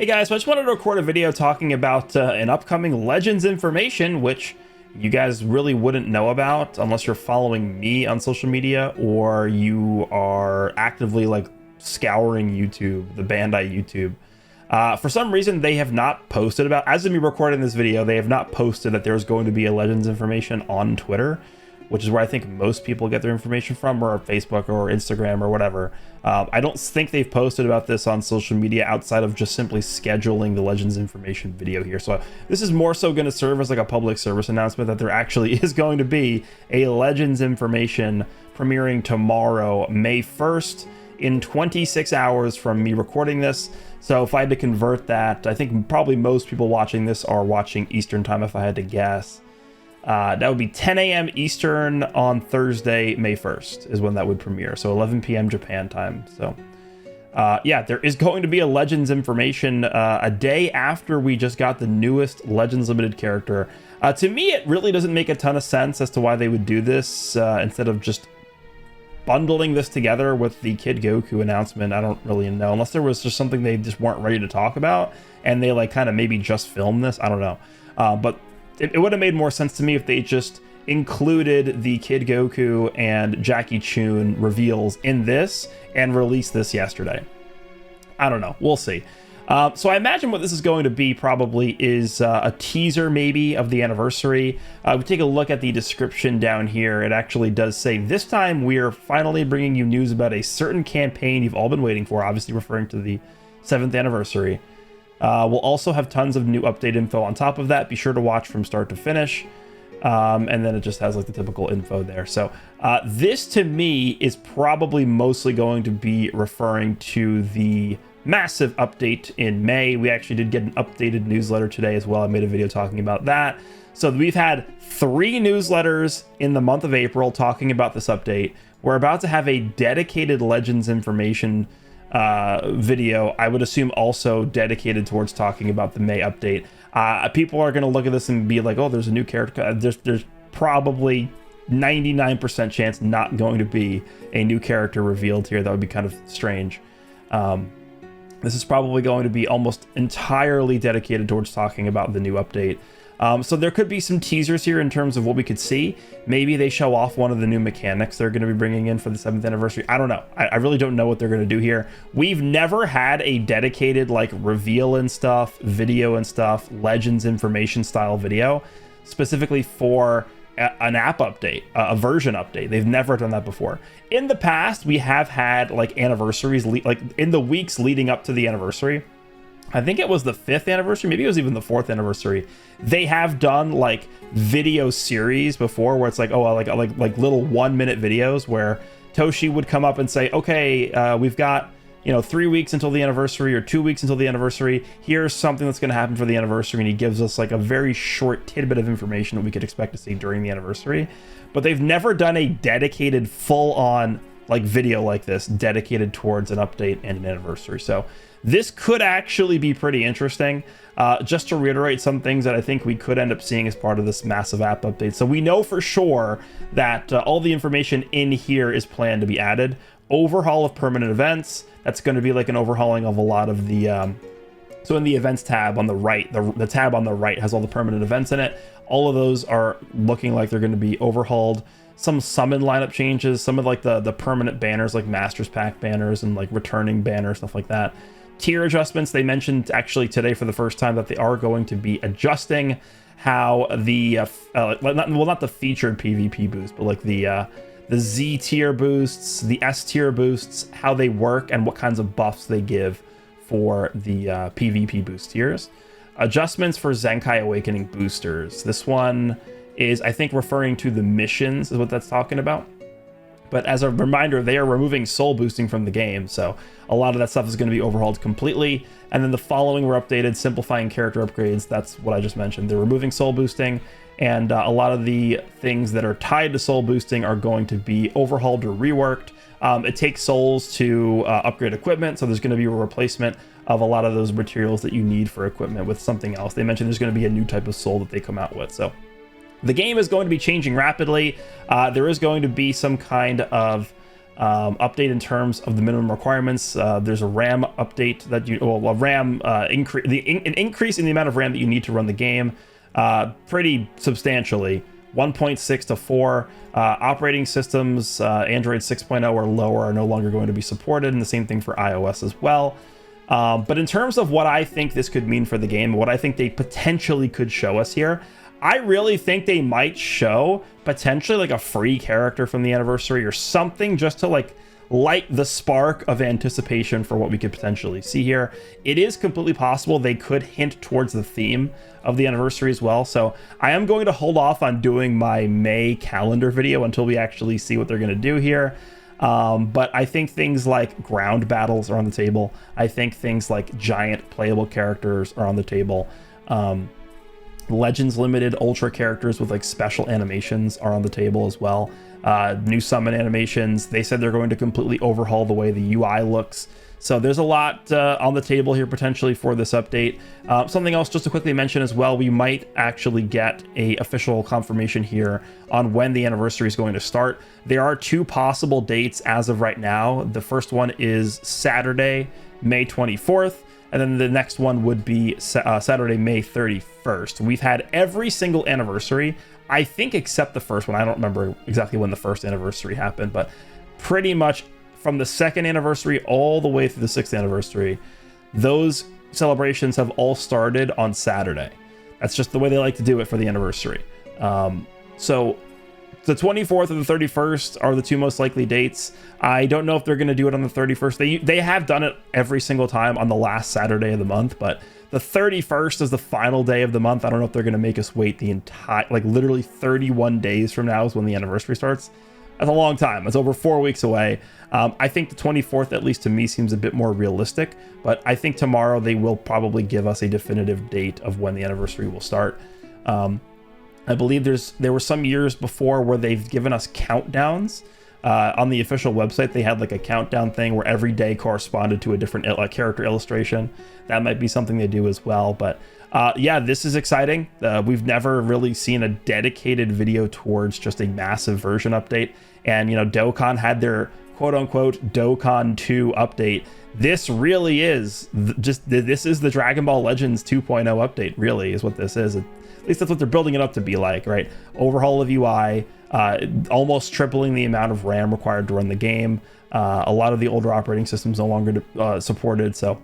Hey guys, so I just wanted to record a video talking about an upcoming Legends information, which you guys really wouldn't know about unless you're following me on social media or you are actively like scouring YouTube, the Bandai YouTube. For some reason, they have not posted about, as of me recording this video, they have not posted that there's going to be a Legends information on Twitter, which is where I think most people get their information from, or Facebook or Instagram or whatever. I don't think they've posted about this on social media outside of just simply scheduling the Legends information video here. So this is more so going to serve as like a public service announcement that there actually is going to be a Legends information premiering tomorrow, May 1st, in 26 hours from me recording this. So if I had to convert that, I think probably most people watching this are watching Eastern time if I had to guess. That would be 10 a.m. Eastern on Thursday, May 1st is when that would premiere. So 11 p.m. Japan time. So yeah, there is going to be a Legends information a day after we just got the newest Legends Limited character. To me, it really doesn't make a ton of sense as to why they would do this instead of just bundling this together with the Kid Goku announcement. I don't really know, unless there was just something they just weren't ready to talk about and they like kind of maybe just filmed this. I don't know. But it would have made more sense to me if they just included the Kid Goku and Jackie Chun reveals in this and released this yesterday. I don't know. We'll see. So I imagine what this is going to be probably is a teaser maybe of the anniversary. We take a look at the description down here. It actually does say, this time we're finally bringing you news about a certain campaign you've all been waiting for, obviously referring to the 7th anniversary. We'll also have tons of new update info on top of that. Be sure to watch from start to finish. And then it just has like the typical info there. So this to me is probably mostly going to be referring to the massive update in May. We actually did get an updated newsletter today as well. I made a video talking about that. So we've had 3 newsletters in the month of April talking about this update. We're about to have a dedicated Legends information video, I would assume also dedicated towards talking about the May update. People are going to look at this and be like, oh, there's a new character. There's probably 99% chance not going to be a new character revealed here. That would be kind of strange. This is probably going to be almost entirely dedicated towards talking about the new update. So there could be some teasers here in terms of what we could see. Maybe they show off one of the new mechanics they're going to be bringing in for the 7th anniversary. I don't know. I really don't know what they're going to do here. We've never had a dedicated like reveal and stuff, video and stuff, Legends information style video specifically for an app update, a version update. They've never done that before. In the past, we have had like anniversaries, like in the weeks leading up to the anniversary. I think it was the 5th anniversary, maybe it was even the 4th anniversary. They have done like video series before where it's like, oh, like little 1-minute videos where Toshi would come up and say, okay, we've got, 3 weeks until the anniversary or 2 weeks until the anniversary. Here's something that's going to happen for the anniversary. And he gives us like a very short tidbit of information that we could expect to see during the anniversary. But they've never done a dedicated full on like video like this dedicated towards an update and an anniversary. So this could actually be pretty interesting. Just to reiterate some things that I think we could end up seeing as part of this massive app update. So we know for sure that all the information in here is planned to be added. Overhaul of permanent events. That's going to be like an overhauling of a lot of the... So in the events tab on the right, the tab on the right has all the permanent events in it. All of those are looking like they're going to be overhauled. Some summon lineup changes, some of like the permanent banners like Masters Pack banners and like returning banners, stuff like that. Tier adjustments, they mentioned actually today for the first time that they are going to be adjusting how the, not the featured PvP boost, but like the Z tier boosts, the S tier boosts, how they work and what kinds of buffs they give for the PvP boost tiers. Adjustments for Zenkai Awakening boosters. This one is, I think, referring to the missions is what that's talking about. But as a reminder, they are removing soul boosting from the game, so a lot of that stuff is going to be overhauled completely. And then the following were updated, simplifying character upgrades. That's what I just mentioned. They're removing soul boosting, and a lot of the things that are tied to soul boosting are going to be overhauled or reworked. It takes souls to upgrade equipment, so there's going to be a replacement of a lot of those materials that you need for equipment with something else. They mentioned there's going to be a new type of soul that they come out with, so the game is going to be changing rapidly. There is going to be some kind of update in terms of the minimum requirements. There's a RAM update that a RAM increase, an increase in the amount of RAM that you need to run the game, pretty substantially. 1.6 to 4. Operating systems, Android 6.0 or lower, are no longer going to be supported, and the same thing for iOS as well. But in terms of what I think this could mean for the game, what I think they potentially could show us here, I really think they might show potentially like a free character from the anniversary or something, just to like light the spark of anticipation for what we could potentially see here. It is completely possible they could hint towards the theme of the anniversary as well. So I am going to hold off on doing my May calendar video until we actually see what they're going to do here. But I think things like ground battles are on the table. I think things like giant playable characters are on the table. Legends Limited Ultra characters with like special animations are on the table as well. New summon animations. They said they're going to completely overhaul the way the UI looks. So there's a lot on the table here potentially for this update. Something else just to quickly mention as well, we might actually get a official confirmation here on when the anniversary is going to start. There are 2 possible dates as of right now. The first one is Saturday, May 24th. And then the next one would be Saturday, May 31st. We've had every single anniversary, I think, except the first one. I don't remember exactly when the first anniversary happened, but pretty much from the 2nd anniversary all the way through the 6th anniversary, those celebrations have all started on Saturday. That's just the way they like to do it for the anniversary. So the 24th and the 31st are the 2 most likely dates. I don't know if they're going to do it on the 31st. They have done it every single time on the last Saturday of the month, but the 31st is the final day of the month. I don't know if they're going to make us wait the entire, like literally 31 days from now is when the anniversary starts. That's a long time. It's over 4 weeks away. I think the 24th, at least to me, seems a bit more realistic, but I think tomorrow they will probably give us a definitive date of when the anniversary will start. I believe there were some years before where they've given us countdowns. On the official website, they had like a countdown thing where every day corresponded to a different character illustration. That might be something they do as well. But yeah, this is exciting. We've never really seen a dedicated video towards just a massive version update. And, you know, Dokkan had their quote unquote Dokkan 2 update. This really is this is the Dragon Ball Legends 2.0 update, really, is what this is. At least that's what they're building it up to be like, right? Overhaul of UI, almost tripling the amount of RAM required to run the game. A lot of the older operating systems no longer supported. So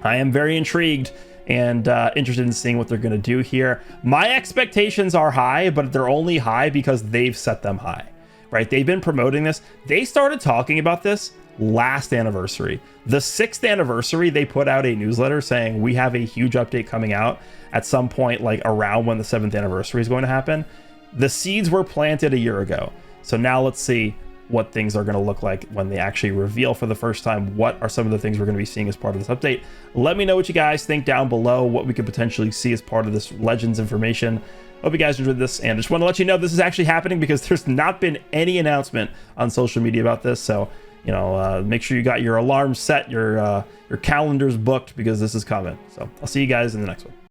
I am very intrigued and interested in seeing what they're going to do here. My expectations are high, but they're only high because they've set them high, right? They've been promoting this. They started talking about this last anniversary. The 6th anniversary, they put out a newsletter saying we have a huge update coming out at some point, like around when the 7th anniversary is going to happen. The seeds were planted a year ago. So now let's see what things are going to look like when they actually reveal for the first time what are some of the things we're going to be seeing as part of this update. Let me know what you guys think down below, what we could potentially see as part of this Legends information. Hope you guys enjoyed this, and just want to let you know this is actually happening because there's not been any announcement on social media about this. So, you know, make sure you got your alarms set, your calendars booked, because this is coming. So I'll see you guys in the next one.